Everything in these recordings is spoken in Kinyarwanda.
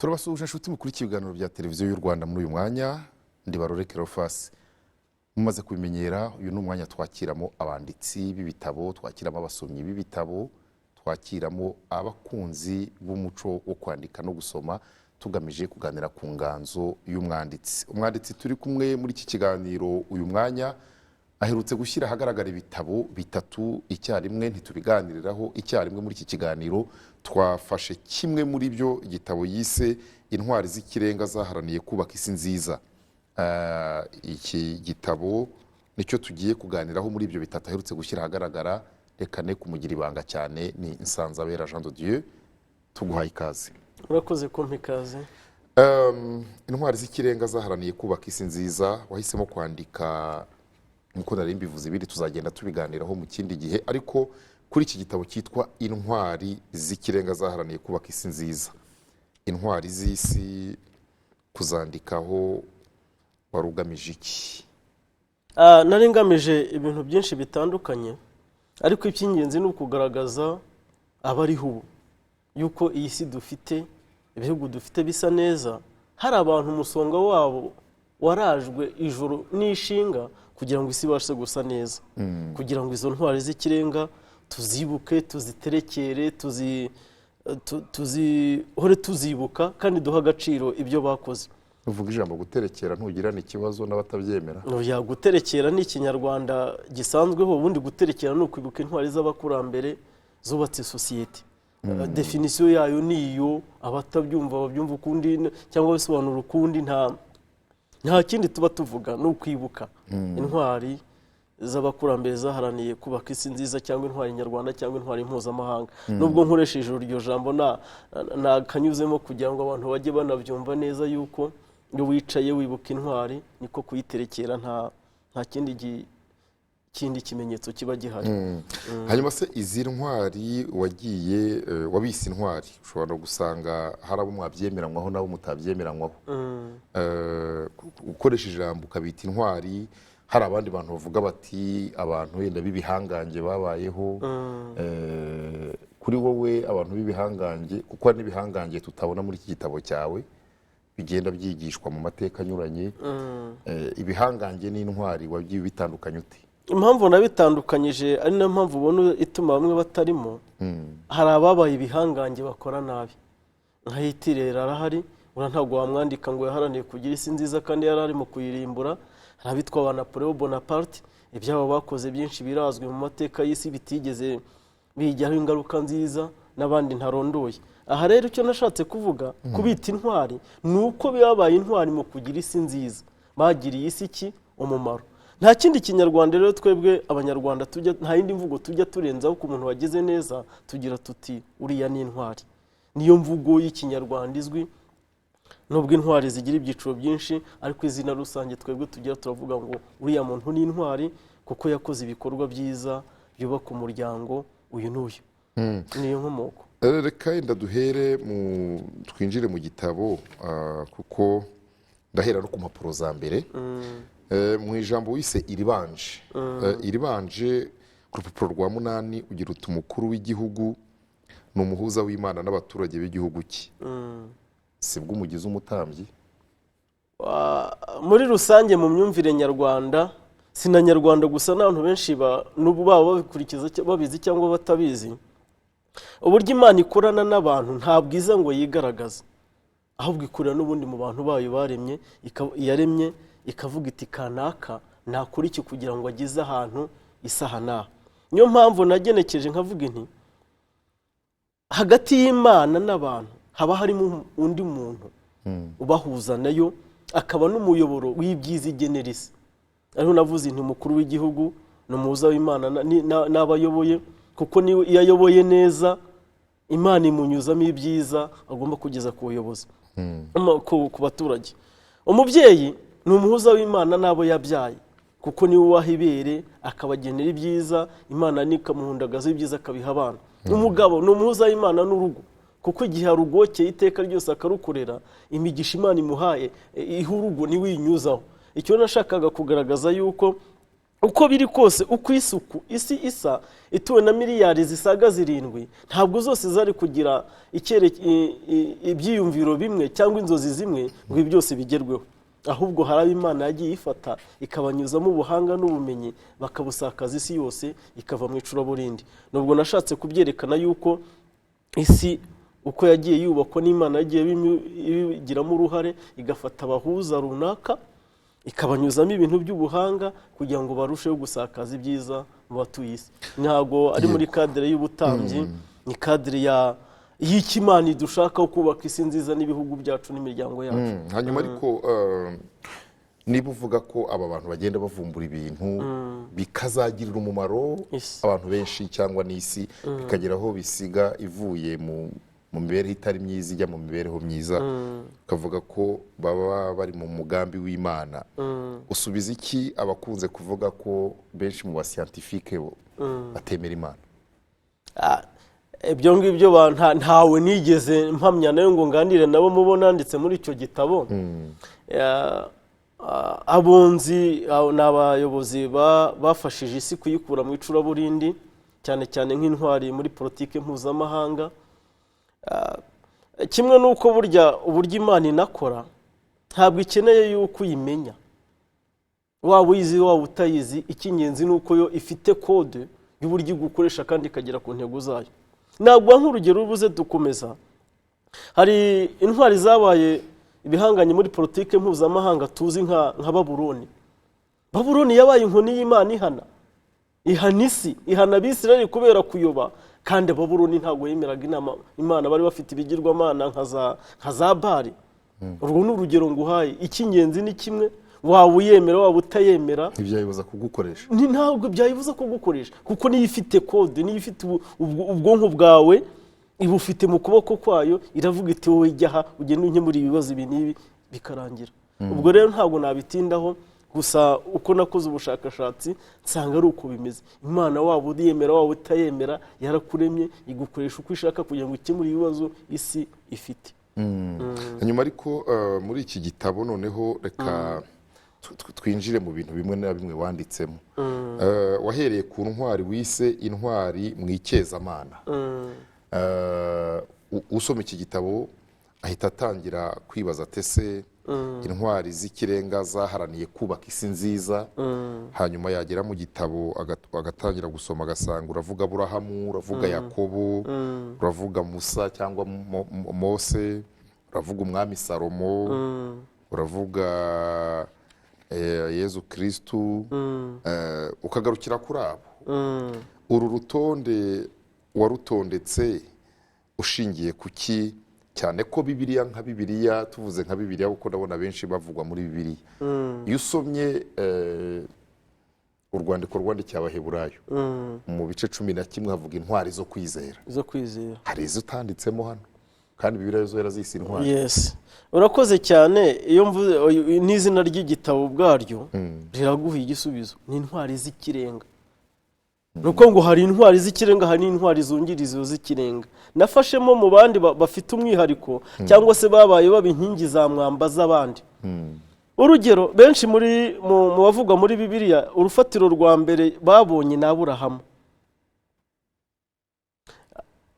turabasuhuje inshuti mukurikiye ibiganiro bya televiziyo y'u Rwanda muri uyu mwanya. Ndi Barore Cleophas. Mumaze kubimenyera, uyu ni umwanya twakiramo abanditsi b'ibitabo, twakiramo abasomyi b'ibitabo, twakiramo abakunzi b'umuco wo kwandika no gusoma, tugamije kuganira ku nganzo y'umwanditsi. Umwanditsi turi kumwe muri iki kiganiro uyu mwanya aherutse gushyira ahagaragara ibitabo bitatu icyarimwe, ntitubiganiriraho icyarimwe muri iki kiganiro. Twafashe kimwe muri byo, igitabo yise Intwari z'ikirenga zaharaniye kubaka isi nziza. Iki gitabo nicyo tugiye kuganiraho muri ibyo bitatu aherutse gushyira ahagaragara. Reka ne kumugira ibanga cyane, ni Nsanzabera Jean de Dieu. Tuguhaye ikaze. Urakoze kumpa ikaze. Intwari z'ikirenga zaharaniye kubaka isi nziza, wahisemo kwandika nkuko nari mbivuze, ibiri tuzagenda tubiganiraho mu kindi gihe, ariko kuri iki gitabo cyitwa Intwari z'ikirenga zaharaniye kubaka isi nziza, intwari z'isi kuzandikaho wari ugamije iki? Nari ngamije ibintu byinshi bitandukanye, ariko icy'ingenzi ni ukugaragaza abariho ubu yuko iyi si dufite, ibihugu dufite bisa neza, hari abantu umusonga wabo warajwe ijoro n'ishinga kugira ngo isi ibashe gusa neza, kugira ngo izo ntwari z'ikirenga tuzibuke, tuziterekere, tuzihore tuzibuka kandi duha agaciro ibyo bakoze. Uvuga ijambo guterekera ntugirane ikibazo n'abatabyemera? Oya, guterekera ni ikinyarwanda gisanzweho. Ubundi guterekera ni ukwibuka intwari z'abakurambere zubatse sosiyete. Definisiyo yayo ni iyo, abatabyumva babyumva ukundi cyangwa bisobanura ukundi, nta kindi tuba tuvuga, ni ukwibuka intwari z'abakurambere zaharaniye kubaka isi nziza, cyangwa intwari nyarwanda cyangwa intwari mpuzamahanga. Nubwo nkoresheje iryo jambo nakanyuzemo kugira ngo abantu bajye banabyumva neza yuko iyo wicaye wibuka intwari niko kuyiterekera, nta kindi kimenyetso kiba gihari. Hanyuma se izi ntwari wabise intwari, ushobora gusanga hari abo mwabyemeranywaho n'abo mutabyemeranywaho. Ukoresha ijambo ukabita intwari, hari abandi bantu bavuga bati abantu wenda b'ibihangange babayeho. Kuri wowe abantu b'ibihangange, kuko hari n'ibihangange tutabona muri iki gitabo cyawe bigenda byigishwa mu mateka anyuranye, ibihangange n'intwari wagiye bitandukanye ute? Impamvu nabitandukanyije ari nayo mpamvu ubona ituma bamwe batarimo. Hari ababaye ibihangange bakora nabi, nka Hitler arahari, ntabwo wamwandika ngo yaharaniye kugira isi nziza kandi yarari mu kuyirimbura. Hari abitwa ba Napoleon Bonaparte, ibyabo bakoze byinshi birazwi mu mateka y'isi bitigeze bijyaho ingaruka nziza, n'abandi ntarondoye. Aha rero icyo nashatse kuvuga kubita intwari ni uko babaye intwari mu kugira isi nziza, bagiriye isi iki umumaro. Nta kindi kinyarwanda rero twebwe abanyarwanda nta yindi mvugo tujya turenzaho ku muntu wagize neza, tugira tuti uriya ni intwari. Niyo mvugo y'ikinyarwanda izwi, nubwo intwari zigira ibyiciro byinshi, ariko izina rusange twebwe tugira turavuga ngo uriya muntu ni intwari kuko yakoze ibikorwa byiza byubaka umuryango uyu n'uyu. Niyo nkomoko. Reka yenda duhere twinjire mu gitabo, kuko ndahera no ku mpapuro za mbere. Mu ijambo wise iribanje, iribanje ku rupapuro rwa 8 ugira uti umukuru w'igihugu ni umuhuza w'Imana n'abaturage b'igihugu cye. Sibwo umugize umutambyi? Muri rusange mu myumvire nyarwanda, sina nyarwanda gusa, n'abantu benshi n'ubu baba babikurikiza babizi cyangwa batabizi, uburyo Imana ikorana n'abantu nta bwiza ngo yigaragaze, ahubwo ikorera n'ubundi mu bantu bayo baremye, yaremye ikavuga iti kanaka nakora iki kugira ngo ageze ahantu isahana. Niyo mpamvu nagenekeje nkavuga nti hagati y'Imana n'abantu haba harimo undi muntu ubahuza nayo, akaba n'umuyoboro w'ibyiza igenera isi. Ariho navuze nti umukuru w'igihugu ni umuhuza w'Imana n'abayoboye, kuko niwe iyo ayoboye neza Imana imunyuzamo ibyiza agomba kugeza ku buyobozi, ku baturage. Umubyeyi ni umuhuza w'Imana n'abo yabyaye, kuko niwe uwaha ibere akabagenera ibyiza, Imana nikamuhundagaza ibyiza akabiha abana. Umugabo ni umuhuza w'Imana n'urugo, kuko igihe arugokeye iteka ryose akarukorera, imigisha Imana imuhaye iha urugo niwe uyinyuzaho. Icyo nashakaga kugaragaza yuko uko biri kose, uko isi isa ituwe na miliyari zisaga 7, ntabwo zose zari kugira ibyiyumviro bimwe cyangwa inzozi zimwe ngo ibi byose bigerweho. Ahubwo hari Imana yagiye ifata ikabanyuzamo ubuhanga n'ubumenyi, bakabusakaza isi yose ikava mu icuraburindi. Nubwo nashatse kubyerekana yuko isi uko yagiye yubakwa n'Imana yagiye bigiramo uruhare, igafata abahuza runaka ikabanyuzamo ibintu by'ubuhanga kugira ngo barusheho gusakaza ibyiza mu batuye isi. Ntabwo ari muri kadire y'ubutambyi, ni kadire y'Imana idushakaho kubaka isi nziza n'ibihugu byacu n'imiryango yacu. Hanyuma ariko niba uvuga ko aba bantu bagenda bavumbura ibintu bikazagirira umumaro abantu benshi cyangwa n'isi, bikagera aho bisiga ivuye mu mibereho itari myiza ijya mu mibereho myiza, ukavuga ko baba bari mu mugambi w'Imana, usubiza iki abakunze kuvuga ko benshi mu basiyantifike batemera Imana? Ibyo ngibyo ntawe nigeze mpamya nayo ngo nganire nabo mubo nanditse muri icyo gitabo. Abunzi ni abayobozi bafashije isi kuyikura mu icuraburindi, cyane cyane nk'intwari muri politike mpuzamahanga. Kimwe n'uko uburyo Imana inakora ntabwo ikeneye yuko uyimenya, waba uyizi waba utayizi, icy'ingenzi ni uko yo ifite kode y'uburyo igukoresha kandi ikagera ku ntego zayo. Ntabwo nk'urugero rubuze dukomeza, hari intwari zabaye ibihanganye muri politike mpuzamahanga tuzi nka Babuloni. Babuloni yabaye inkoni y'Imana ihana isi, ihana Abisirayeli kubera kuyoba, kandi Babuloni ntabwo yemeraga Imana, bari bafite ibigirwamana nka za Bali. Urwo ni urugero nguhaye. Icy'ingenzi ni kimwe, waba uyemera waba utayemera, ntibyayibuza kugukoresha. Ntabwo byayibuza kugukoresha, kuko niyo ifite kode, niyo ifite ubwonko bwawe, ibufite mu kuboko kwayo, iravuga iti wowe jya aha ugende unkemura ibibazo ibi n'ibi bikarangira. Ubwo rero ntabwo nabitindaho, gusa uko nakoze ubushakashatsi nsanga ari uko bimeze. Imana waba uyemera waba utayemera yarakuremye, igukoresha uko ishaka kugira ngo ikemure ibibazo isi ifite. Hanyuma ariko muri iki gitabo noneho reka twinjire mu bintu bimwe na bimwe wanditsemo. Wahereye ku ntwari wise intwari mu ikezamana. Usoma iki gitabo ahita atangira kwibaza ese intwari z'ikirenga zaharaniye kubaka isi nziza. Hanyuma yagera mu gitabo agatangira gusoma agasanga uravuga Aburahamu, uravuga Yakobo, uravuga Musa cyangwa Mose, uravuga umwami Salomo, uravuga Yezu Kristu, ukagarukira kuri abo. Uru rutonde warutondetse ushingiye kuki? Cyane ko Bibiliya nka Bibiliya, tuvuze nka Bibiliya kuko ndabona benshi bavugwa muri Bibiliya. Iyo usomye urwandiko rwandikiye Abaheburayo mu bice 11 havuga intwari zo kwizera. Hari izo utanditsemo hano kandi Bibiliya zo yarazise intwari. Yes, urakoze cyane. Iyo mvuze n'izina ry'igitabo bwaryo riraguha igisubizo, ni intwari z'ikirenga. Nuko ngo hari intwari z'ikirenga, hari intwari zungirizo z'ikirenga. Nafashemo mu bandi bafite umwihariko cyangwa se babaye babinkingi za mwamba z'abandi. Urugero, benshi mu bavugwa muri Bibiliya, urufatiro rwa mbere babonye na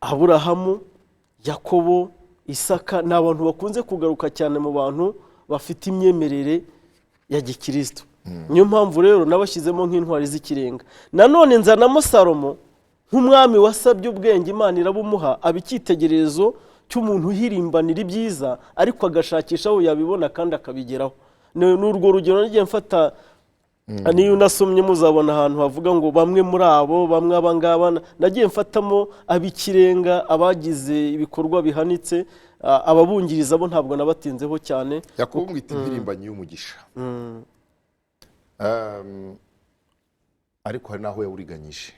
Aburahamu, Yakobo, Isaka. Ni abantu bakunze kugaruka cyane mu bantu bafite imyemerere ya gikristo. Niyo mpamvu rero nabashyizemo nk'intwari z'ikirenga. Nanone nzanamo Salomo nk'umwami wasabye ubwenge, Imana irabumuha, abikitegererezo cy'umuntu uhirimbanira ibyiza ariko agashakisha aho yabibona kandi akabigeraho. N'urwo rugero nagiye mfata, niyo unasomye muzabona ahantu havuga ngo bamwe muri abo, bamwe abangaba, nagiye mfatamo abikirenga, abagize ibikorwa bihanitse, ababungiriza bo ntabwo nabatinzeho cyane. Yakobo mwita impirimbanyi y'umugisha. ariko hari n'aho yawuriganyije.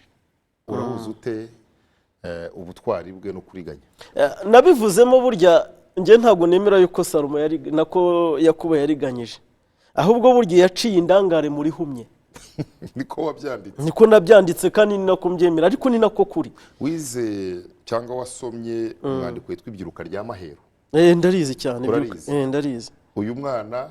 Urahuza ute ubutwari bwe no kuriganya? Nabivuzemo burya njye ntabwo nemera yuko Salomo nako Yakobo yariganyije, ahubwo burya yaciye indangare muri humye. Niko wabyanditse? Niko nabyanditse kandi ni nako mbyemera, ariko ni nako kuri. Wize cyangwa wasomye umwandiko witwa Ibyiruka rya Maheru? Ndarizi cyane. Ndarizi. Uyu mwana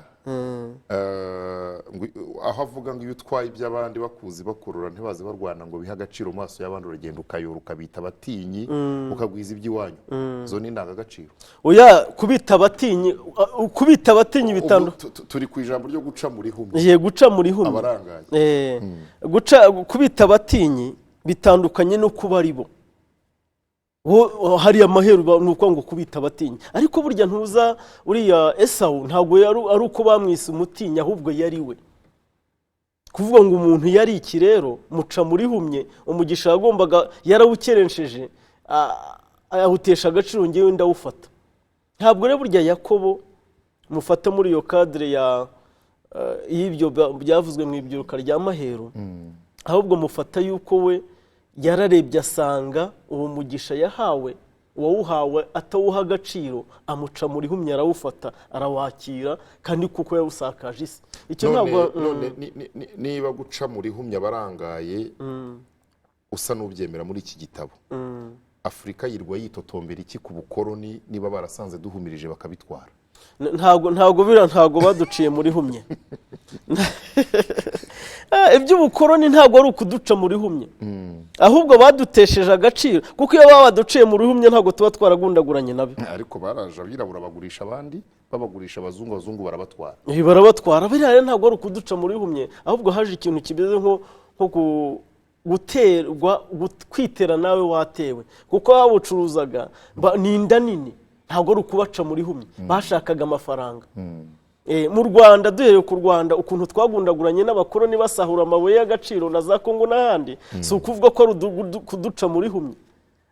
aho avuga ngo iyo utwaye iby'abandi bakuzi bakurura ntibaze barwana ngo bihe agaciro mu maso y'abandi, uragenda ukayora ukabita abatinyi ukagwiza iby'iwanyu. Zo ni indangagaciro? Oya, kubita abatinyi bitandukanye. Turi ku ijambo ryo guca muri humye. Guca muri humye abarangaye. Kubita abatinyi bitandukanye no kuba ari bo. Hari amaheru nuko ngo kubita abatinyi, ariko burya ntuza uriya Esawu ntabwo ari uko bamwise umutinya, ahubwo yari we. Kuvuga ngo umuntu yari iki rero, muca muri humye, umugisha yagombaga yarawukerensheje, ahutesha agaciro ngewe ndawufata. Ntabwo rero burya Yakobo mufata muri iyo cadre y'ibyo byavuzwe mu Ibyiruka rya Maheru, ahubwo mufata yuko we yararebye asanga uwo mugisha yahawe, uwawuhawe atawuha agaciro, amuca muri humye arawufata arawakira, kandi kuko yawusakaje isi. Icyo ntabwo niba guca muri humye abarangaye usa n'ubyemera muri iki gitabo, Afurika yirwa yitotombera iki ku bukoroni niba barasanze duhumirije bakabitwara? Ntabwo baduciye muri humye. Iby'ubukoroni ntabwo ari ukuduca muri humye, ahubwo badutesheje agaciro, kuko iyo baba baduciye muri humye ntabwo tuba twaragundaguranye nabo. Ariko baraje abirabura bagurisha abandi, babagurisha abazungu barabatwara. Barabatwara. Biriya rero ntabwo ari ukuduca muri humye, ahubwo haje ikintu kimeze nko kwitera nawe watewe, kuko babucuruzaga ni inda nini. Ntabwo ari ukubaca muri humye, bashakaga amafaranga. Mu Rwanda, duhereye ku Rwanda, ukuntu twagundaguranye n'abakoroni basahura amabuye y'agaciro na za Kongo n'ahandi, si ukuvuga ko ari kuduca muri humye,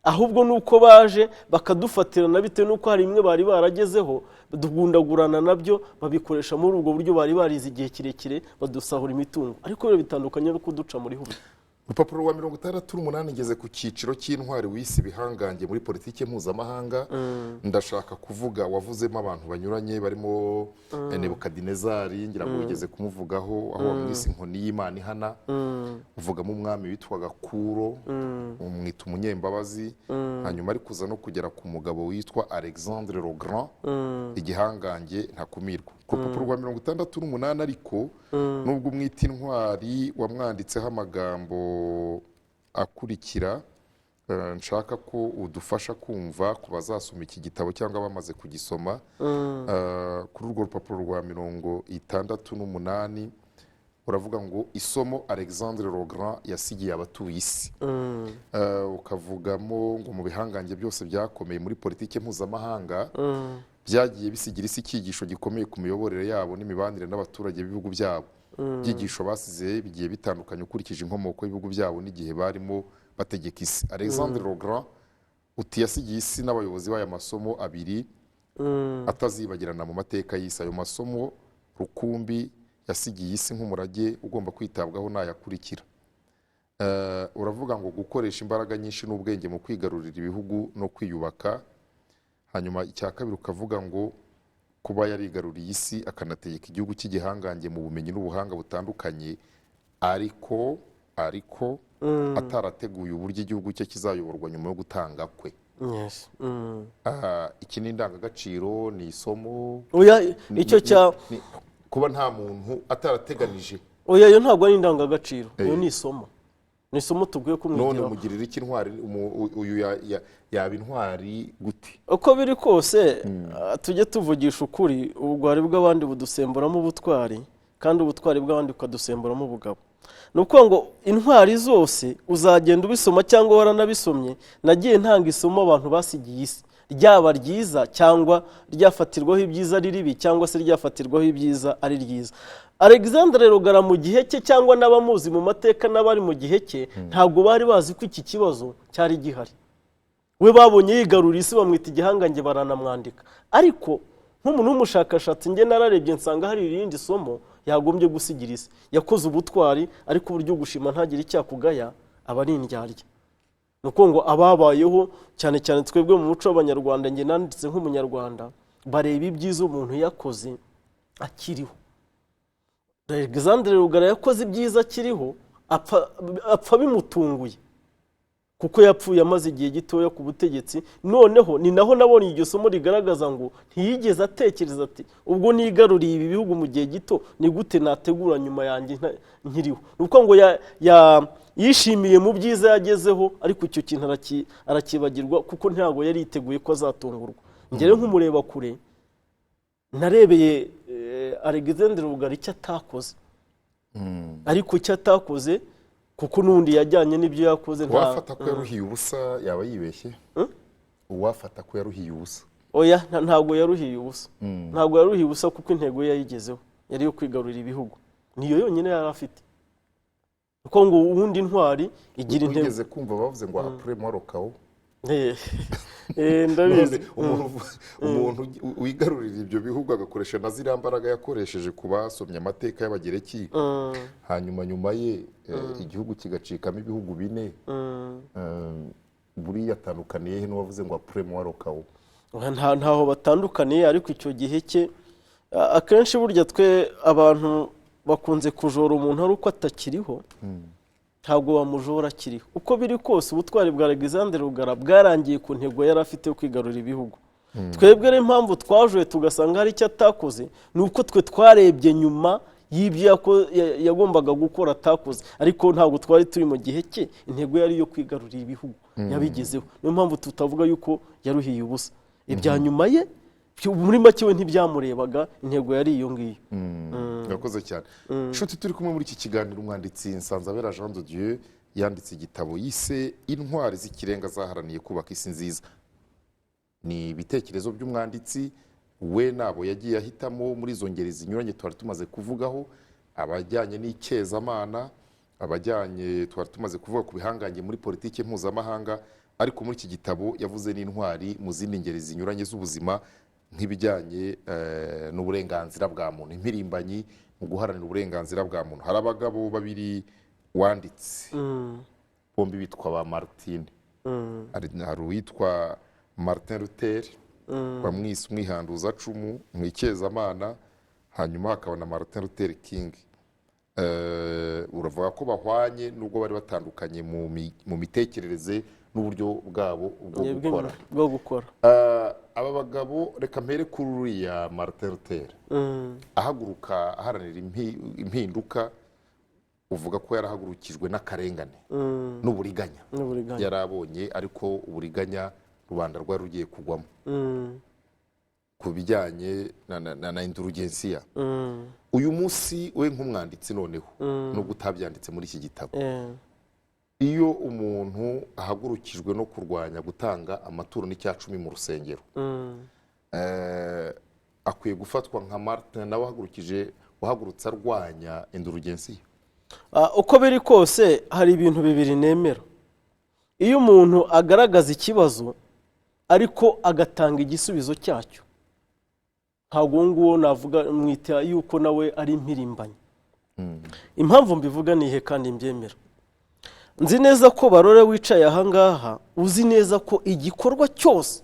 ahubwo nuko baje bakadufatirana bitewe nuko hari imwe bari baragezeho, dugundagurana nabyo, babikoresha muri ubwo buryo bari barize igihe kirekire, badusahura imitungo. Ariko rero bitandukanye no kuduca muri humye. Urupapuro rwa 68 ngeze ku cyiciro cy'intwari w'isi bihangange muri politike mpuzamahanga. Ndashaka kuvuga wavuzemo abantu banyuranye barimo Nebukadinezari, ngira ngo ugeze kumuvugaho, aho wamwise inkoni y'Imana ihana. Uvugamo umwami witwaga Kuro, umwita umunyembabazi. Hanyuma ari kuza no kugera ku mugabo witwa Alexandre le Grand, igihangange ntakumirwa. Ku rupapuro rwa 68 ariko nubwo umwita intwari wamwanditseho amagambo akurikira, nshaka ko udufasha kumva ku bazasoma iki gitabo cyangwa bamaze kugisoma. Kuri urwo rupapuro rwa 68 uravuga ngo isomo Alexandre le Grand yasigiye abatuye isi. Ukavugamo ngo mu bihangange byose byakomeye muri politike mpuzamahanga byagiye bisigira isi icyigisho gikomeye ku miyoborere yabo n'imibanire n'abaturage b'ibihugu byabo. Ibyigisho basize bigiye bitandukanye ukurikije inkomoko y'ibihugu byabo n'igihe barimo bategeka isi. Alexandre le Grand uti yasigiye isi n'abayobozi b'aya masomo abiri atazibagirana mu mateka y'isi. Ayo masomo rukumbi yasigiye isi nk'umurage ugomba kwitabwaho n'ayakurikira. Uravuga ngo gukoresha imbaraga nyinshi n'ubwenge mu kwigarurira ibihugu no kwiyubaka. Hanyuma icya kabiri ukavuga ngo kuba yarigaruriye isi akanategeka igihugu cy'igihangange mu bumenyi n'ubuhanga butandukanye, ariko atarateguye uburyo igihugu cye kizayoborwa nyuma yo gutanga kwe. Iki ni indangagaciro, ni isomo. Icyo cya kuba nta muntu atarateganije. Iyo ntabwo ari indangagaciro, iyo ni isomo. Ni isomo tubwiye kumwigira. None mugirira iki intwari, uyu yaba intwari gute? Uko biri kose tujye tuvugisha ukuri, ubugwari bw'abandi budusemburamo ubutwari, kandi ubutwari bw'abandi bukadusemburamo ubugabo. Ni ukuvuga ngo intwari zose uzagenda ubisoma cyangwa waranabisomye, nagiye ntanga isomo abantu basigiye isi, ryaba ryiza cyangwa ryafatirwaho ibyiza ari ribi, cyangwa se ryafatirwaho ibyiza ari ryiza. Alexandre le Grand mu gihe cye cyangwa n'abamuzi mu mateka n'abari mu gihe cye ntabwo bari bazi ko iki kibazo cyari gihari. We babonye yigarura isi bamwita igihangange baranamwandika. Ariko nk'umuntu w'umushakashatsi nge nararebye nsanga hari irindi somo yagombye gusigira isi. Yakoze ubutwari, ariko uburyo gushima ntagire icyakugaya aba ari indyarya. Nuko ngo ababayeho cyane cyane twebwe mu muco w'Abanyarwanda, nge nanditse nk'umunyarwanda, bareba ibyiza umuntu yakoze akiriho. Alexandre Rugara yakoze ibyiza akiriho, apfa bimutunguye, kuko yapfuye amaze igihe gitoya ku butegetsi. Noneho ni naho nabonye iryo somo rigaragaza ngo ntiyigeze atekereza ati ubwo nigaruriye ibi bihugu mu gihe gito, ni gute nategura nyuma yanjye nkiriho. Nuko ngo yishimiye mu byiza yagezeho, ariko icyo kintu arakibagirwa, kuko ntabwo yari yiteguye ko azatungurwa. Ngere nk'umureba kure, narebeye Alexandre Rugara icyo atakoze, ariko icyo atakoze, kuko n'undi yajyanye n'ibyo yakoze. Uwafata ko yaruhiye ubusa yaba yibeshye. Uwafata ko yaruhiye ubusa, oya, ntabwo yaruhiye ubusa. Ntabwo yaruhiye ubusa, kuko intego ye yayigezeho, yari yo kwigarurira ibihugu. Niyo yonyine yari afite. Kuko ngo ubundi intwari igira intego. Ugeze kumva bavuze ngo après moi Rokawo. Ndabizi. Umuntu wigarurira ibyo bihugu agakoresha na ziriya mbaraga yakoresheje ku basomye amateka y'Abagereki, hanyuma nyuma ye igihugu kigacikamo ibihugu 4, buriya atandukaniye he n'uwavuze ngo après moi Rokawo? Ntaho batandukaniye, ariko icyo gihe cye akenshi burya twe abantu bakunze kujora umuntu ari uko atakiriho, ntabwo bamujora akiriho. Uko biri kose ubutwari bwa Alexandre Rugara bwarangiye ku ntego yari afite yo kwigarurira ibihugu. Twebwe rero impamvu twajoye tugasanga hari icyo atakoze, ni uko twe twarebye nyuma y'ibyo yagombaga gukora atakoze, ariko ntabwo twari turi mu gihe cye intego yari yo kwigarurira ibihugu, yabigezeho. Niyo mpamvu tutavuga yuko yaruhiye ubusa. Ibya nyuma ye muri make we ntibyamurebaga, intego yari iyo ngiyo. Yakoze cyane. Nshuti, turi kumwe muri iki kiganiro umwanditsi Nsanzabera Jean de Dieu yanditse igitabo yise Intwari z'ikirenga zaharaniye kubaka isi nziza. Ni ibitekerezo by'umwanditsi we nabo yagiye ahitamo muri izo ngeri zinyuranye twari tumaze kuvugaho, abajyanye n'icyezamana, abajyanye twari tumaze kuvuga ku bihangange muri politiki mpuzamahanga, ariko muri iki gitabo yavuze n'intwari mu zindi ngeri zinyuranye z'ubuzima, nk'ibijyanye n'uburenganzira bwa muntu, impirimbanyi mu guharanira uburenganzira bwa muntu. Hari abagabo babiri wanditse, bombi bitwa ba Martin. Hari uwitwa Martin Luther, bamwise umwihanduzacumu mu icyezamana, hanyuma hakaba na Martin Luther King. Uravuga ko bahwanye nubwo bari batandukanye mu mitekerereze n'uburyo bwabo bwo gukora. Aba bagabo, reka mpere kuri uriya Martin Luther, ahaguruka aharanira impinduka, uvuga ko yarahagurukijwe n'akarengane n'uburiganya yari abonye, ariko uburiganya rubanda rwari rugiye kugwamo ku bijyanye na indulgensiya. Uyu munsi we nk'umwanditsi noneho, nubwo utabyanditse muri iki gitabo, iyo umuntu ahagurukijwe no kurwanya gutanga amaturo n'icyacumi mu rusengero, akwiye gufatwa nka Martin nawe wahagurutse arwanya indulgensiya? Uko biri kose hari ibintu bibiri nemera. Iyo umuntu agaragaza ikibazo ariko agatanga igisubizo cyacyo, ntabwo nguwo navuga mwita yuko nawe ari impirimbanyi. Impamvu mbivuga nihe kandi mbyemera. Nzi neza ko Barore wicaye ahangaha uzi neza ko igikorwa cyose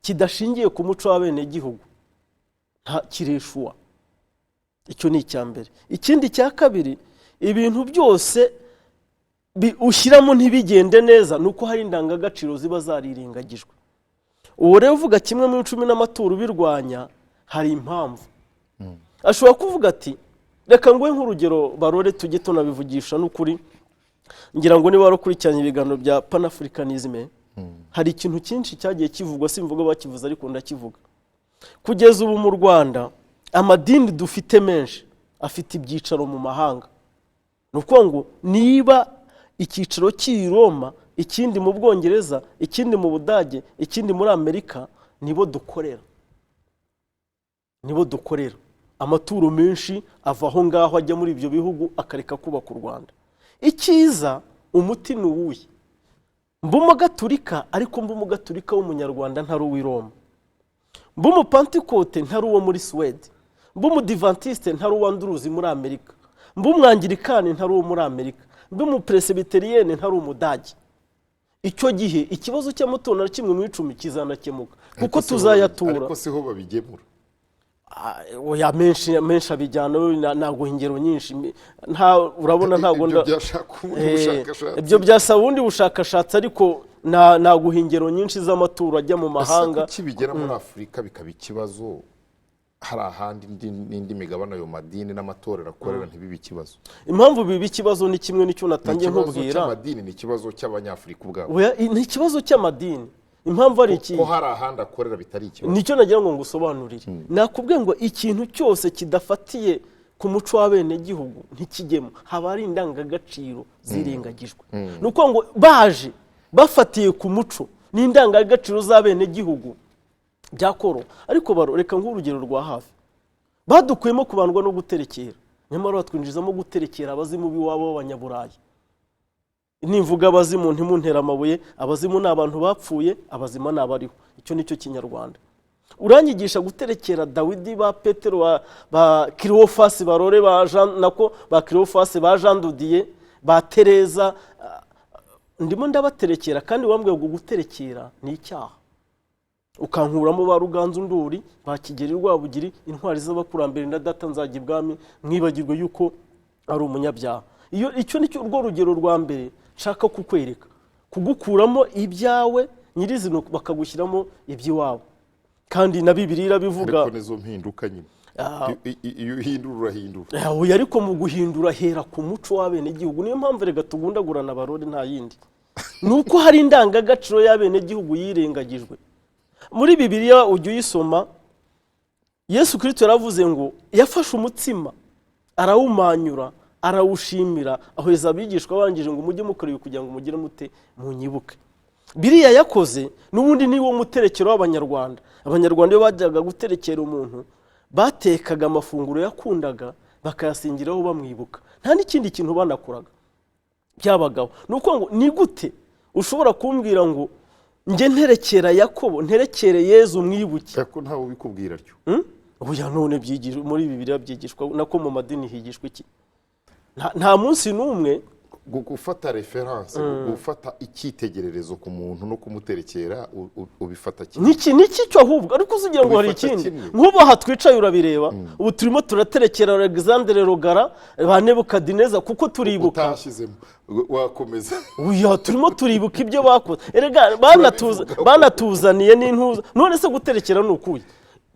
kidashingiye ku muco w'abenegihugu nta kireshuwa. Icyo ni icya mbere. Ikindi cya kabiri, ibintu byose ushyiramo ntibigende neza nuko hari indangagaciro ziba zariringagijwe. Uwo rero uvuga kimwe mu 10 n'amaturo birwanya, hari impamvu. Ashobora kuvuga ati reka nguhe nk'urugero Barore tujye tunabivugisha n'ukuri, ngira ngo niba warakurikiranye ibiganiro bya Pan-Africanisme, hari ikintu cyinshi cyagiye kivugwa, simvuga bakivuze ariko ndakivuga. Kugeza ubu mu Rwanda amadini dufite menshi afite ibyicaro mu mahanga. Nuko ngo niba icyicaro cy'i Roma, ikindi mu Bwongereza, ikindi mu Budage, ikindi muri Amerika, nibo dukorera. Amaturo menshi ava aho ngaho ajya muri ibyo bihugu akareka kubaka u Rwanda. Icyiza umuti ni uwuhe? Mbumugaturika, ariko mbumugaturika w'umunyarwanda ntari uw'i Roma. Mbumupantekote ntari uwo muri Swede. mbe umudivantiste ntari uwanduruzi muri Amerika, mbe umwangirikani ntari uwo muri Amerika, mbe umupresibiteriyene ntari umudage. Icyo gihe ikibazo cy'amatora na kimwe mu icumi kizanakemuka kuko tuzayatura. Ariko siho babigemura. Oya menshi abijyana naguha ingero nyinshi, urabona ntabwo ibyo byasaba ubundi bushakashatsi, ariko naguha ingero nyinshi z'amatora ajya mu mahanga. Kuki bigera muri Afurika bikaba ikibazo, hari ahandi n'indi migabane ayo madini n'amatorero akorera ntibibe ikibazo? Impamvu biba ikibazo ni kimwe n'icyo natangiye nkubwira. Ikibazo cy'amadini ni ikibazo cy'abanyafurika ubwabo. Oya, ni ikibazo cy'amadini. Impamvu ari iki? Ko hari ahandi akorera bitari ikibazo. Nicyo nagira ngo ngusobanurire. Nakubwiye ngo ikintu cyose kidafatiye ku muco w'abenegihugu ntikigemo, haba ari indangagaciro zirengagijwe. Nuko ngo baje bafatiye ku muco n'indangagaciro z'abenegihugu byakoro. Ariko reka nk'urugero rwa hafi, badukuyemo kubandwa no guterekera, nyamara batwinjizamo guterekera abazimu b'iwabo b'abanyaburayi. Nimvuga abazimu ntimuntera amabuye, abazimu ni abantu bapfuye, abazima ni abariho. Icyo nicyo Kinyarwanda. Uranyigisha guterekera Dawidi, ba Petero, ba Cleophas Barore, ba Cleophas, ba Jean Dudier, ba Tereza, ndimo ndabaterekera, kandi wambwiye ngo guterekera ni icyaha. Ukankuramo ba Ruganzu Nduri, ba Kigeli Rwabugiri, intwari z'abakurambere na data nzajya ibwami, mwibagirwe yuko ari umunyabyaha. Icyo nicyo urwo rugero rwa mbere nshaka kukwereka, kugukuramo ibyawe nyirizino bakagushyiramo iby'iwabo. Kandi na Bibiliya irabivuga. Ariko nizo mpinduka nyine. Iyo uhindura urahindura. Oya, ariko mu guhindura hera ku muco w'abenegihugu. Niyo mpamvu rega tugundagurana Barore nta yindi. Nuko hari indangagaciro y'abenegihugu yirengagijwe. Muri Bibiliya ujye uyisoma, Yesu Kristo yaravuze ngo yafashe umutsima arawumanyura, arawushimira, aheza abigishwa bangije ngo mujye mukorera kugira ngo mugire mute munyibuke. Biriya yakoze n'ubundi ni wo muterekero w'Abanyarwanda. Abanyarwanda iyo bajyaga guterekera umuntu, batekaga amafunguro yakundaga bakayasingiraho bamwibuka, nta n'ikindi kintu banakoraga byabagaho. Nuko ngo ni gute ushobora kumbwira ngo nge nterekera Yakobo, nterekere Yezu mwibuke? Ariko ntawe ubikubwira atyo. Oya, none byigishwa muri Bibiliya, byigishwa nako mu madini higishwa iki? Nta munsi n'umwe gufata reference, gufata icyitegererezo ku muntu no kumuterekera ubifata kimwe. Niki cyo ahubwo, ariko uzigira ngo hari ikindi. Nk'ubu aha twicaye urabireba, ubu turimo turaterekera Alexandre Rogara, ba Nebukadineza, kuko turibuka. Utashizemo wakomeza. Oya, turimo turibuka ibyo bakoze. Erega banatuzaniye n'intuza. None se guterekera nukuye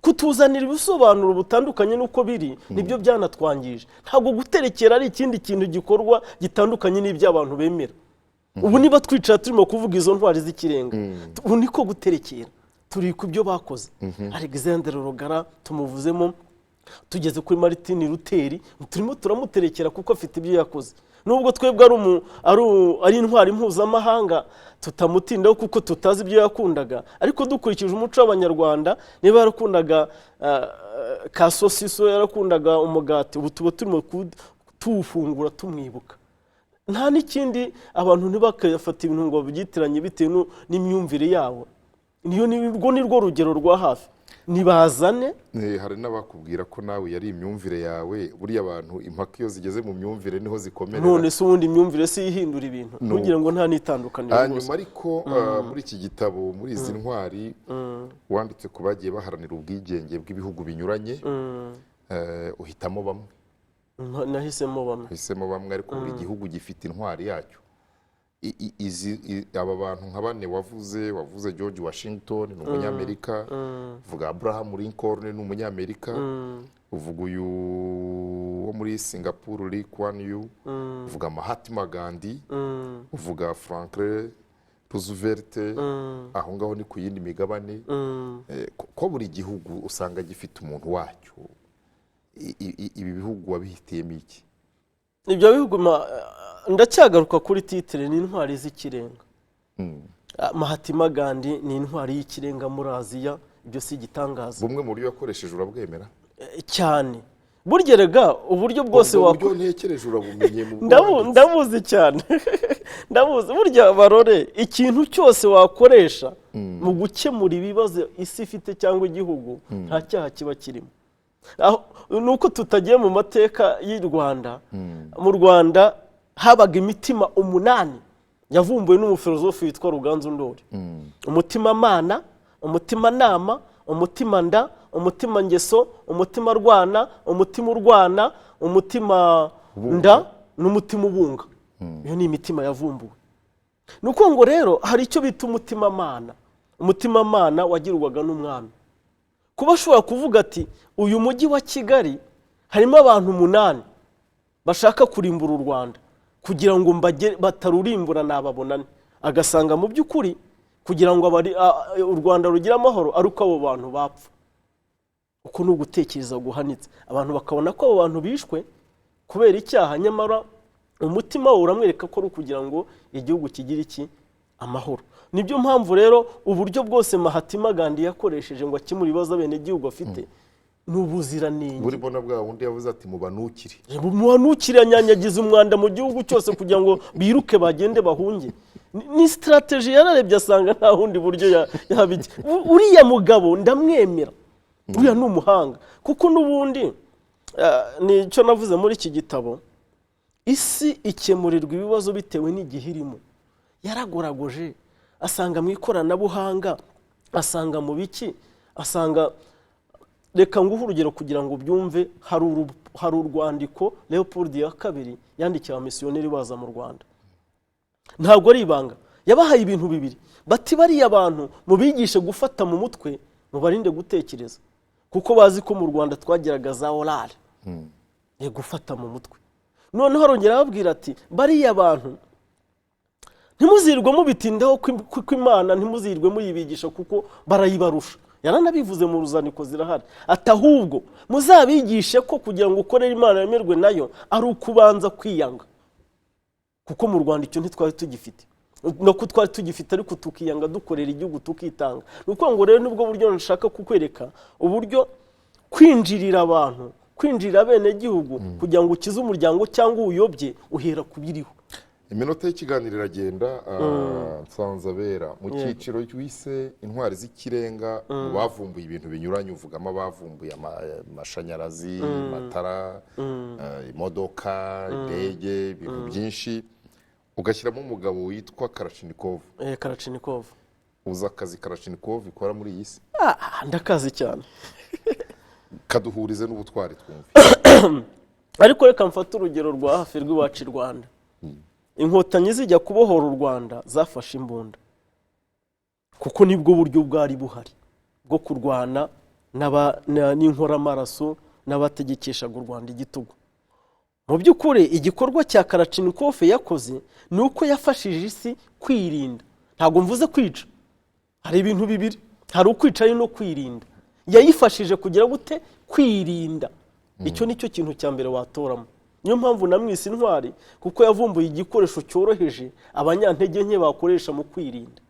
kutuzanira ibisobanuro butandukanye nuko biri, nibyo byanatwangije. Ntabwo guterekera ari ikindi kintu gikorwa gitandukanye n'iby'abantu bemera. Ubu niba twicara turimo kuvuga izo ntwari z'ikirenga, ubu niko guterekera turi ku byo bakoze. Alexandre Rogara tumuvuzemo, tugeze kuri Martin Luther, turimo turamuterekera kuko afite ibyo yakoze. Nubwo twebwe ari intwari mpuzamahanga tutamutindaho kuko tutazi ibyo yakundaga, ariko dukurikije umuco w'Abanyarwanda, niba yarakundaga kasosiso, yarakundaga umugati, ubu tuba turimo tuwufungura tumwibuka. Nta n'ikindi abantu ntibakayafata ibintu ngo babyitiranye bitewe n'imyumvire yabo. Nirwo rugero rwa hafi. Nibazane. Hari n'abakubwira ko nawe yari imyumvire yawe. Buriya abantu impaka iyo zigeze mu myumvire niho zikomerera. None se ubundi imyumvire si ihindura ibintu, kugira ngo nta nitandukaniro. Hanyuma ariko muri iki gitabo, muri izi ntwari wanditse ku bagiye baharanira ubwigenge bw'ibihugu binyuranye, uhitamo bamwe. Nahisemo bamwe, ariko buri gihugu gifite intwari yacyo. Aba bantu nka bane wavuze George Washington ni umunyamerika, uvuga Abraham Lincoln ni umunyamerika, uvuga uyu wo muri Singapore Lee Kuan Yew, uvuga Mahatma Gandhi, uvuga Franklin Roosevelt. Aho ngaho ni ku yindi migabane. Ko buri gihugu usanga gifite umuntu wacyo. Ibi bihugu wabihitiyemo iki? Ibyo bihugu ndacyagaruka kuri titre ni intwari z'ikirenga. Mahatma Gandhi ni intwari y'ikirenga muri Aziya, ibyo si igitangaza. Bumwe mu buryo yakoresheje urabwemera cyane. Burya rega uburyo bwose uburyo ntekereje urabumenye mu ndabuzi cyane. Ndabuzi burya Barore, ikintu cyose wakoresha mu gukemura ibibazo isi ifite cyangwa igihugu, nta cyaha kiba kirimo. nuko tutagiye mu mateka y'u Rwanda. Mu Rwanda habaga imitima 8 yavumbuwe n'umufilozofi witwa Ruganzu Ndori. Umutima mana, umutima nama, umutima nda, umutima ngeso, umutima rwana, umutima urwana, umutima nda n'umutima ubunga. Iyo ni imitima yavumbuwe. Nuko ngo rero hari icyo bita umutima mana. Umutima mana wagirwaga n'umwami. Kuba ashobora kuvuga ati uyu mujyi wa Kigali harimo abantu 8 bashaka kurimbura u Rwanda kugira ngo batarurimbura nababonane, agasanga mu by'ukuri kugira ngo u Rwanda rugira amahoro ari uko abo bantu bapfa. Uko no gutekereza guhanitse, abantu bakabona ko abo bantu bishwe kubera icyaha, nyamara umutima uramwereka ko ari kugira ngo igihugu kigire iki amahoro. Nibyo mpamvu rero uburyo bwose Mahatma Gandhi yakoresheje ngo akimura ibibazo bene igihugu afite n'ubuziranenge. Buri bona bwa wundi yavuze ati mubanukire. Mubanukire anyanyagiza umwanda mu gihugu cyose kugira ngo biruke bagende bahunge. Ni strategy yararebye asanga nta hundi buryo yabijya. Uriya mugabo ndamwemera. Uriya ni umuhanga kuko nubundi nicyo navuze muri iki gitabo, isi ikemurirwa ibibazo bitewe n'igihe irimo. Yaragoragoje asanga mu ikoranabuhanga, asanga mu biki, asanga reka nguhe urugero kugira ngo byumve. Hari urwandiko Leopold II yandikiye abamisiyoneri baza mu Rwanda. Ntabwo ari ibanga, yabahaye ibintu bibiri bati bariya abantu mubigishe gufata mu mutwe, mubarinde gutekereza, kuko bazi ko mu Rwanda twagiraga za orale gufata mu mutwe. Noneho arongera ababwira ati bariya abantu ntimuzirwe mubitindaho kuko Imana ntimuzirwe muyibigisha kuko barayibarusha. Yaranabivuze mu ruzaniko zirahari ati ahubwo muzabigishe ko kugira ngo ukorere Imana yemerwe nayo ari ukubanza kwiyanga, kuko mu Rwanda icyo ntitwari tugifite. No kutwari tugifite ariko tukiyanga dukorera igihugu tukitanga. Nuko ngo rero nubwo buryo nshaka kukwereka uburyo kwinjirira abantu, kwinjirira bene gihugu kugira ngo ukize umuryango cyangwa uyobye uhera kubiriho. Iminota y'ikiganiro iragenda. Nsanzabera mu cyiciro wise intwari z'ikirenga bavumbuye ibintu binyuranye, uvugamo abavumbuye amashanyarazi, amatara, imodoka, indege, ibintu byinshi, ugashyiramo umugabo witwa Kalashnikov. Kalashnikov. Uza akazi Kalashnikov ikora muri iyi si? Ndakazi cyane. Kaduhurize n'ubutwari twumve. Ariko reka mfate urugero rwa hafi rw'iwacu i Rwanda. Inkotanyi zijya kubohora u Rwanda zafashe imbunda, kuko nibwo buryo bwari buhari bwo kurwana n'inkoramaraso n'abategekeshaga u Rwanda igitugu. Mu by'ukuri igikorwa cya Kalashnikov yakoze ni uko yafashije isi kwirinda. Ntabwo mvuze kwica, hari ibintu bibiri, hari ukwica no kwirinda. Yayifashije kugira gute kwirinda. Icyo nicyo kintu cya mbere watoramo. Niyo mpamvu namwise intwari, kuko yavumbuye igikoresho cyoroheje abanyantege nke bakoresha mu kwirinda.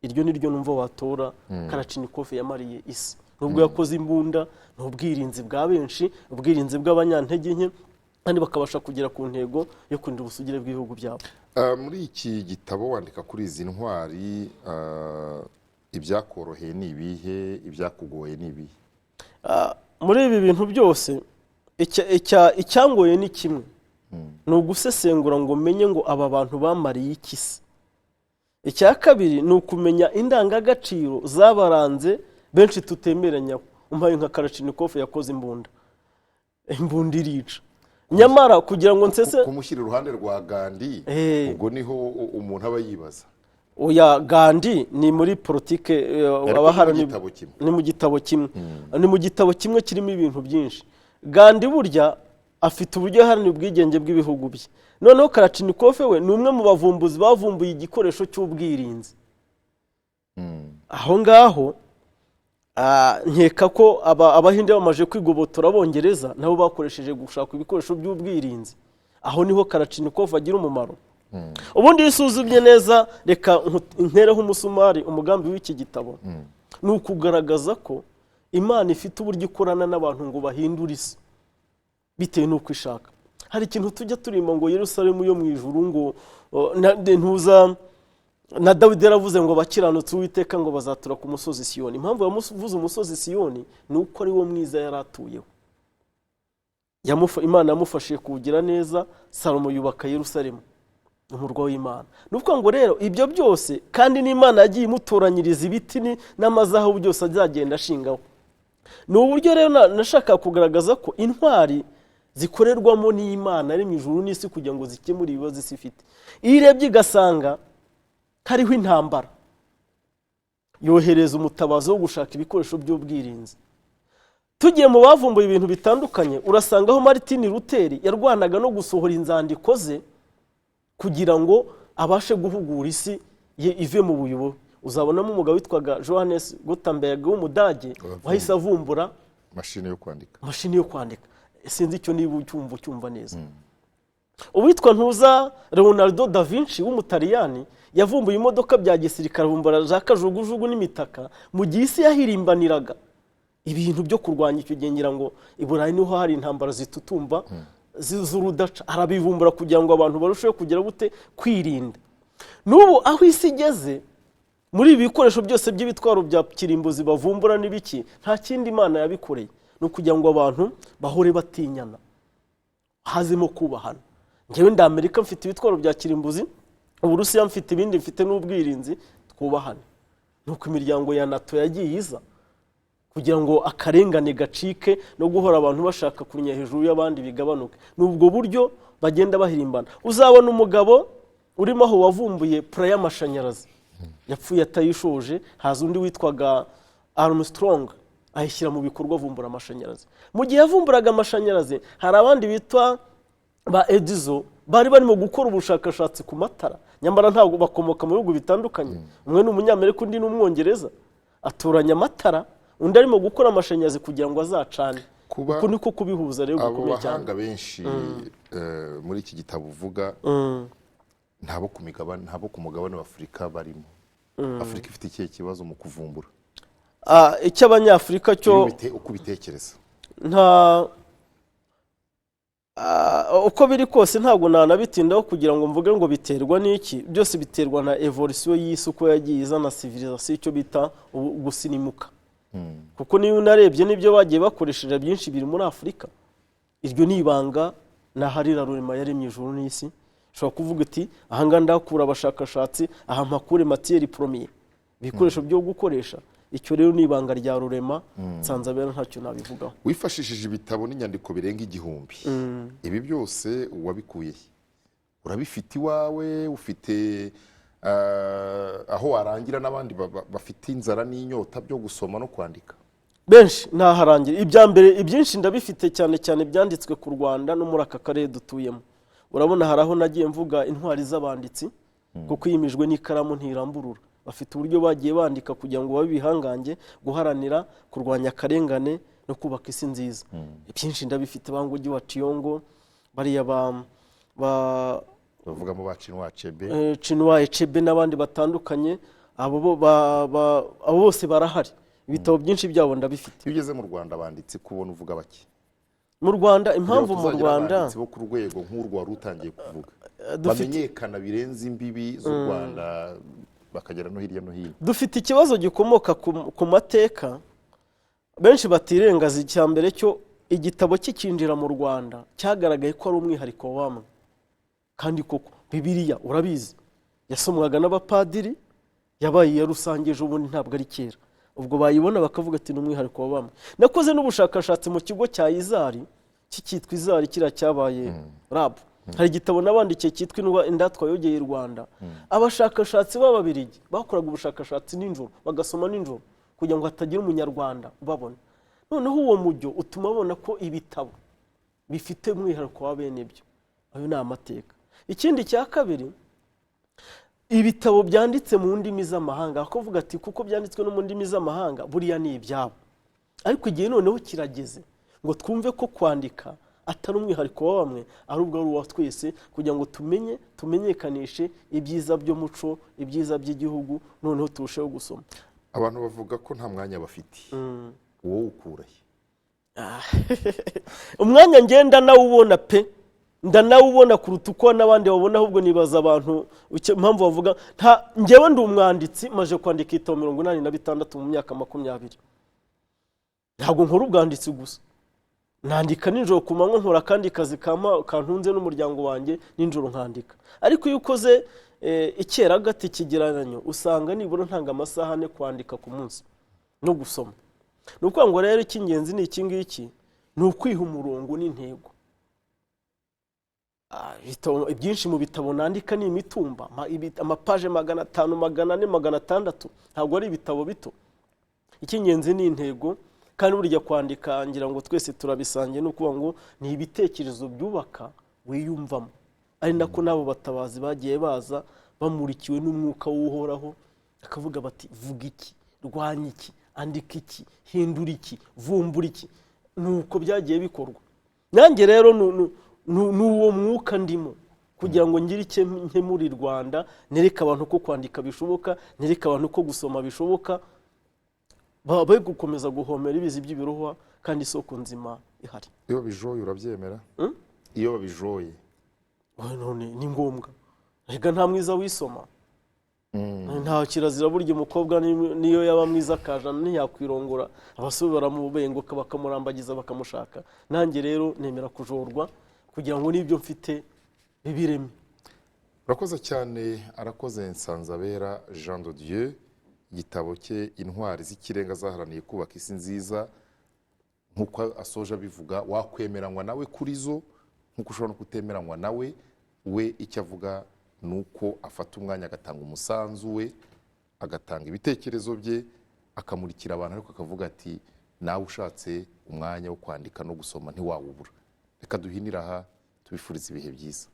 Iryo ni ryo numva watora Kalashnikov yamariye isi. Nubwo yakoze imbunda, n'ubwirinzi bwa benshi, ubwirinzi bw'abanyantege nke, kandi bakabasha kugera ku ntego yo kurinda ubusugire bw'ibihugu byabo. Muri iki gitabo wandika kuri izi ntwari, ibyakoroheye ni ibihe, ibyakugoye ni ibihe? Muri ibi bintu byose icyangoye ni kimwe, ni ugusesengura ngo menye ngo aba bantu bamariye iki se. Icya kabiri ni ukumenya indangagaciro zabaranze benshi tutemeranyaho. Umpaye nka Kalashnikov yakoze imbunda irica, nyamara kugira ngo nsese kumushyira iruhande rwa Gandhi, ubwo niho umuntu aba yibaza. Oya, Gandhi ni muri politike ni mu gitabo kimwe. Ni mu gitabo kimwe kirimo ibintu byinshi. Gandhi burya afite uburyo yaharanira ubwigenge bw'ibihugu bye. Noneho Kalashnikov we ni umwe mu bavumbuzi bavumbuye igikoresho cy'ubwirinzi. Aho ngaho nkeka ko abahinde bamaje kwigobotora abongereza nabo bakoresheje gushaka ibikoresho by'ubwirinzi. Aho niho Kalashnikov agira umumaro. Ubundi isuzumye neza, reka ntereho umusumari umugambi w'iki gitabo, ni ukugaragaza ko Imana ifite uburyo ikorana n'abantu ngo bahindure isi bitewe n'uko ishaka. Hari ikintu tujya turimo ngo Yerusalemu yo mu ijuru, ngo ntuza na Dawidi yaravuze ngo bakiranutse Uwiteka ngo bazatura ku musozi Siyoni. Impamvu yamuvuze umusozi Siyoni ni uko ari wo mwiza yaratuyeho. Imana yamufashije kuwugira neza. Salomo yubaka Yerusalemu, umurwa w'Imana. Nuko ngo rero ibyo byose kandi n'Imana yagiye imutoranyiriza ibiti n'amazahabu byose azagenda ashingaho. Ni uburyo rero nashaka kugaragaza ko intwari zikorerwamo n'Imana ari mu ijuru n'isi kugira ngo zikemure ibibazo isi ifite. Iyo irebye igasanga hariho intambara, yohereza umutabazi wo gushaka ibikoresho by'ubwirinzi. Tugiye mu bavumbuye ibintu bitandukanye, urasangaho Martin Luther yarwanaga no gusohora inzandiko ze kugira ngo abashe guhugura isi ye ive mu buyobe. Uzabonamo umugabo witwaga Johannes Gutenberg w'Umudage wahise avumbura mashini yo kwandika. Sinzi icyo niba ucyumva neza. Uwitwa Ntuza Leonardo da Vinci w'Umutaliyani yavumbuye imodoka bya gisirikare, avumbura za kajugujugu n'imitaka mu gihe isi yahirimbaniraga ibintu byo kurwanya icyo gihe. Ngira ngo i Burayi niho hari intambara zitutumba z'urudaca, arabivumbura kugira ngo abantu barusheho kugira gute kwirinda. N'ubu aho isi igeze muri ibi bikoresho byose by'ibitwaro bya kirimbuzi bavumbura n'ibiki, nta kindi Imana yabikoreye, no kugira ngo abantu bahore batinyana, hazimo kubahana. Ngewe nda Amerika mfite ibitwaro bya kirimbuzi, Uburusiya mfite ibindi, mfite n'ubwirinzi, twubahane. Nuko imiryango ya NATO yagiye iza kugira ngo akarengane gacike no guhora abantu bashaka kunya hejuru y'abandi bigabanuke. Nubwo buryo bagenda bahirimbana. Uzabona umugabo urimo aho wavumbuye pura y'amashanyarazi, yapfuye atayishoje. Haza undi witwaga Armstrong ayishyira mu bikorwa, avumbura amashanyarazi. Mu gihe yavumburaga amashanyarazi, hari abandi bitwa ba Edison bari barimo gukora ubushakashatsi ku matara, nyamara ntabwo bakomoka mu bihugu bitandukanye. Umwe ni Umunyamerika, undi ni Umwongereza. Aturanya amatara, undi arimo gukora amashanyarazi kugira ngo azacane. Kuko niko kubihuza rero gukomeye cyane. Abahanga benshi muri iki gitabo uvuga ntabo ku mugabane wa Afurika barimo. Afurika ifite ikihe kibazo mu kuvumbura? Icy'Abanyafurika cyo uko bitekereza uko biri kose ntabwo nanabitindaho kugira ngo mvuge ngo biterwa n'iki. Byose biterwa na evolution y'isi uko yagiye izana civilisation, icyo bita gusinimuka. Kuko niyo unarebye n'ibyo bagiye bakoresheje byinshi biri muri Afurika. Iryo ni ibanga naharira Rurema yaremye ijuru n'isi. Ushobora kuvuga iti aha nganda ndakura abashakashatsi, aha mpakure matière première, ibikoresho byo gukoresha. Icyo rero ni ibanga rya Rurema, Nsanzabera ntacyo nabivugaho. Wifashishije ibitabo n'inyandiko birenga 1000. Ibi byose wabikuye, urabifite iwawe? Ufite aho warangira n'abandi bafite inzara n'inyota byo gusoma no kwandika? Benshi naharangira. Ibya mbere ibyinshi ndabifite, cyane cyane byanditswe ku Rwanda no muri aka karere dutuyemo. Urabona hari aho nagiye mvuga intwari z'abanditsi, kuko yimijwe n'ikaramu ntiramburura. Bafite uburyo bagiye bandika kugira ngo babe bihangange guharanira kurwanya akarengane no kubaka isi nziza. Ibyinshi ndabifite. Bangugi wa Tiyongo, bariya bavuga mu Chinua Achebe n'abandi batandukanye, abo bose barahari. Ibitabo byinshi byabo ndabifite. Iyo ugeze mu Rwanda banditsi kubona uvuga baki? Mu Rwanda impamvu mu Rwanda banditsi bo ku rwego nk'urwo wari utangiye kuvuga bamenyekana birenze imbibi z'u Rwanda bakagera no hirya no hino. Dufite ikibazo gikomoka ku mateka benshi batirengaza. Icya mbere cyo igitabo cy'ikinjira mu Rwanda cyagaragaye ko ari umwihariko wamwe, kandi koko Bibiliya urabizi yasomwaga n'abapadiri, yabaye ya rusange ejo bundi, ntabwo ari kera. Ubwo bayibona bakavuga ati ni umwihariko wa bamwe. Nakoze n'ubushakashatsi mu kigo cya Izari, cyitwa Izari, kira cyabaye RAB. Hari igitabo nabandikiye cyitwa Indatwa yogeye i Rwanda. Abashakashatsi b'Ababirigi bakoraga ubushakashatsi nijoro, bagasoma nijoro kugira ngo hatagira umunyarwanda babona. Noneho uwo mujyo utuma babona ko ibitabo bifite umwihariko wa bene byo. Ayo ni amateka. Ikindi cya kabiri, ibitabo byanditse mu ndimi z'amahanga, akavuga ati kuko byanditswe no mu ndimi z'amahanga buriya ni ibyabo. Ariko igihe noneho kirageze ngo twumve ko kwandika atari umwihariko wa bamwe, ahubwo ari uwa twese, kugira ngo tumenyekanishe ibyiza by'umuco, ibyiza by'igihugu, noneho turusheho gusoma. Abantu bavuga ko nta mwanya bafite. Wowe ukurahe? Umwanya ngenda nawe ubona pe, ndanawubona kuruta uko n'abandi babona. Ahubwo nibaza abantu impamvu bavuga ngewe ndi umwanditsi maje kwandika ibitabo 86 mu myaka 20. Ntabwo nkora ubwanditsi gusa, nandika nijoro ku manywa, nkora akandi kazi kantunze n'umuryango wanjye nijoro nkandika. Ariko iyo ukoze icyeragati ikigereranyo usanga nibura ntanga amasaha 4 kwandika ku munsi no gusoma. Ni ukuvuga ngo rero icy'ingenzi ni iki ngiki, ni ukwiha umurongo n'intego. Byinshi mu bitabo nandika ni imitumba, amapaje 500, 400, 600, ntabwo ari ibitabo bito. Icy'ingenzi ni intego, kandi burya kwandika ngira ngo twese turabisangiye, no kuvuga ngo ni ibitekerezo byubaka wiyumvamo. Ari nako nabo batabazi bagiye baza bamurikiwe n'umwuka w'uhoraho, akavuga bati vuga iki, rwanya iki, andika iki, hindura iki, vumbura iki. Nuko byagiye bikorwa. Nanjye rero n'uwo mwuka ndimo, kugira ngo ngire icyo nkemura i Rwanda, nereka abantu ko kwandika bishoboka, nereka abantu ko gusoma bishoboka, babe gukomeza guhomera ibizi by'ibirohwa, kandi isoko nzima ihari. Iyo bijoye urabyemera? Iyo babijoye none ni ngombwa. Rega nta mwiza wisoma. Nta kirazira burya umukobwa niyo yaba mwiza akajana ntiyakwirongora, abasore baramubenguka bakamurambagiza bakamushaka. Nanjye rero nemera kujorwa kugira ngo n'ibyo mfite bibireme. Urakoze cyane. Arakoze Nsanzabera Jean de Dieu. Igitabo cye Intwari z'ikirenga zaharaniye kubaka isi nziza, nkuko asoje abivuga, wakwemeranywa nawe kuri zo nkuko ushobora no kutemeranywa nawe. We icyo avuga nuko afata umwanya agatanga umusanzu we, agatanga ibitekerezo bye, akamurikira abantu, ariko akavuga ati nawe ushatse umwanya wo kwandika no gusoma ntiwawubura. Reka duhinira aha, tubifuriza ibihe byiza.